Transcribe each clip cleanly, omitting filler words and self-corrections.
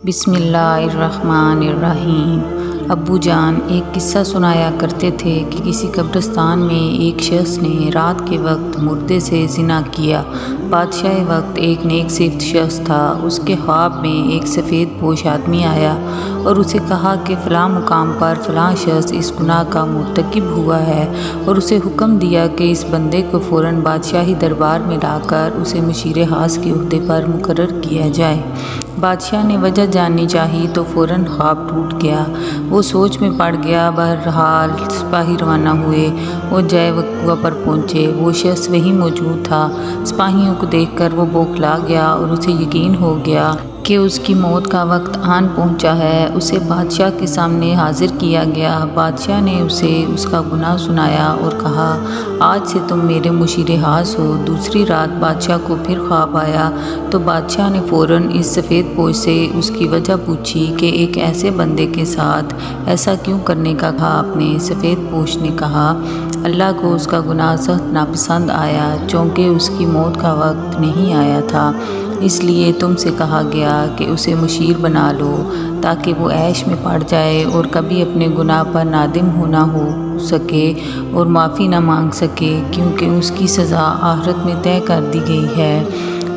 بسم اللہ الرحمن الرحیم۔ ابو جان ایک قصہ سنایا کرتے تھے کہ کسی قبرستان میں ایک شخص نے رات کے وقت مردے سے زنا کیا۔ بادشاہ وقت ایک نیک صفت شخص تھا۔ اس کے خواب میں ایک سفید پوش آدمی آیا اور اسے کہا کہ فلاں مقام پر فلاں شخص اس گناہ کا مرتکب ہوا ہے، اور اسے حکم دیا کہ اس بندے کو فوراً بادشاہی دربار میں لا کر اسے مشیر حاض کے عہدے پر مقرر کیا جائے۔ بادشاہ نے وجہ جاننی چاہی تو فوراً خواب ٹوٹ گیا۔ وہ سوچ میں پڑ گیا۔ بہرحال سپاہی روانہ ہوئے اور جائے وقوع پر پہنچے۔ وہ شخص وہیں موجود تھا۔ سپاہیوں کو دیکھ کر وہ بوکھلا گیا اور اسے یقین ہو گیا کہ اس کی موت کا وقت آن پہنچا ہے۔ اسے بادشاہ کے سامنے حاضر کیا گیا۔ بادشاہ نے اسے اس کا گناہ سنایا اور کہا، آج سے تم میرے مشیر حاض ہو۔ دوسری رات بادشاہ کو پھر خواب آیا تو بادشاہ نے فوراً اس سفید پوش سے اس کی وجہ پوچھی کہ ایک ایسے بندے کے ساتھ ایسا کیوں کرنے کا کہا آپ نے؟ سفید پوش نے کہا، اللہ کو اس کا گناہ سخت ناپسند آیا، چونکہ اس کی موت کا وقت نہیں آیا تھا، اس لیے تم سے کہا گیا کہ اسے مشیر بنا لو تاکہ وہ عیش میں پڑ جائے اور کبھی اپنے گناہ پر نادم ہونا ہو سکے اور معافی نہ مانگ سکے، کیونکہ اس کی سزا آخرت میں طے کر دی گئی ہے۔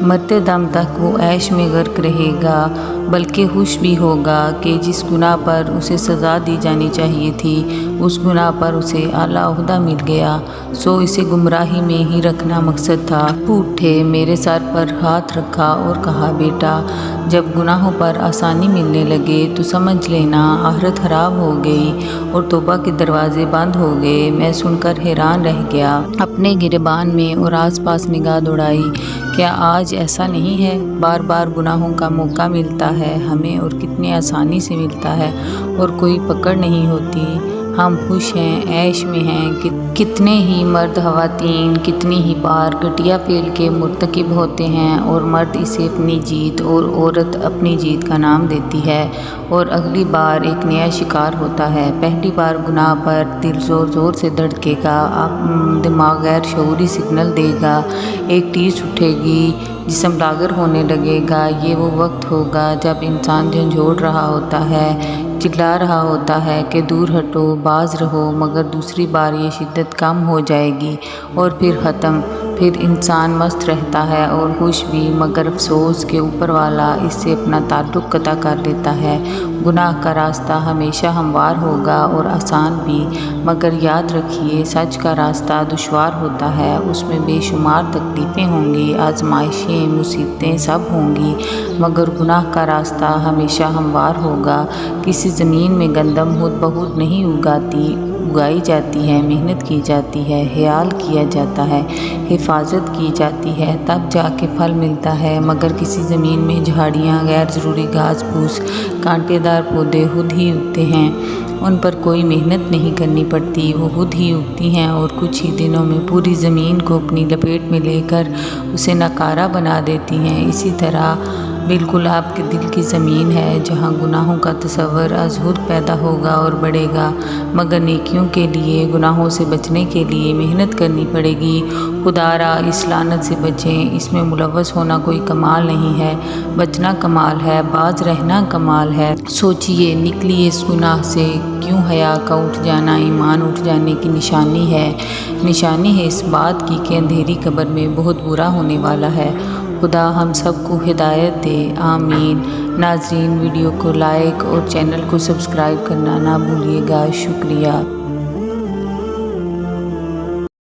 مرتے دم تک وہ عیش میں غرق رہے گا، بلکہ خوش بھی ہوگا کہ جس گناہ پر اسے سزا دی جانی چاہیے تھی، اس گناہ پر اسے اعلیٰ عہدہ مل گیا، سو اسے گمراہی میں ہی رکھنا مقصد تھا۔ اٹھے، میرے سر پر ہاتھ رکھا اور کہا، بیٹا، جب گناہوں پر آسانی ملنے لگے تو سمجھ لینا آخرت خراب ہو گئی اور توبہ کے دروازے بند ہو گئے۔ میں سن کر حیران رہ گیا، اپنے گریبان میں اور آس پاس نگاہ دوڑائی۔ کیا آج ایسا نہیں ہے؟ بار بار گناہوں کا موقع ملتا ہے ہمیں اور کتنی آسانی سے ملتا ہے اور کوئی پکڑ نہیں ہوتی۔ ہم خوش ہیں، عیش میں ہیں۔ کتنے ہی مرد خواتین کتنی ہی بار گھٹیا فعل کے مرتکب ہوتے ہیں اور مرد اسے اپنی جیت اور عورت اپنی جیت کا نام دیتی ہے، اور اگلی بار ایک نیا شکار ہوتا ہے۔ پہلی بار گناہ پر دل زور زور سے دھڑکے گا، دماغ غیر شعوری سگنل دے گا، ایک ٹیس اٹھے گی، جسم لاغر ہونے لگے گا۔ یہ وہ وقت ہوگا جب انسان جھنجھوڑ رہا ہوتا ہے، چلا رہا ہوتا ہے کہ دور ہٹو، باز رہو، مگر دوسری بار یہ شدت کم ہو جائے گی اور پھر ختم۔ پھر انسان مست رہتا ہے اور خوش بھی، مگر افسوس کہ اوپر والا اس سے اپنا تعلق قطع کر لیتا ہے۔ گناہ کا راستہ ہمیشہ ہموار ہوگا اور آسان بھی، مگر یاد رکھیے سچ کا راستہ دشوار ہوتا ہے، اس میں بے شمار تکلیفیں ہوں گی، آزمائشیں، مصیبتیں سب ہوں گی، مگر گناہ کا راستہ ہمیشہ ہموار ہوگا۔ کسی زمین میں گندم خود بخود نہیں اگائی جاتی ہے، محنت کی جاتی ہے، خیال کیا جاتا ہے، حفاظت کی جاتی ہے، تب جا کے پھل ملتا ہے، مگر کسی زمین میں جھاڑیاں، غیر ضروری گھاس پھوس، کانٹے دار پودے خود ہی اگتے ہیں، ان پر کوئی محنت نہیں کرنی پڑتی، وہ خود ہی اگتی ہیں اور کچھ ہی دنوں میں پوری زمین کو اپنی لپیٹ میں لے کر اسے ناکارہ بنا دیتی ہیں۔ اسی طرح بالکل آپ کے دل کی زمین ہے جہاں گناہوں کا تصور از خود پیدا ہوگا اور بڑھے گا، مگر نیکیوں کے لیے، گناہوں سے بچنے کے لیے محنت کرنی پڑے گی۔ خدا را اس لعنت سے بچیں، اس میں ملوث ہونا کوئی کمال نہیں ہے، بچنا کمال ہے، باز رہنا کمال ہے۔ سوچئے، نکلیے اس گناہ سے۔ کیوں حیا کا اٹھ جانا ایمان اٹھ جانے کی نشانی ہے، نشانی ہے اس بات کی کہ اندھیری قبر میں بہت برا ہونے والا ہے۔ خدا ہم سب کو ہدایت دے، آمین۔ ناظرین، ویڈیو کو لائک اور چینل کو سبسکرائب کرنا نہ بھولیے گا۔ شکریہ۔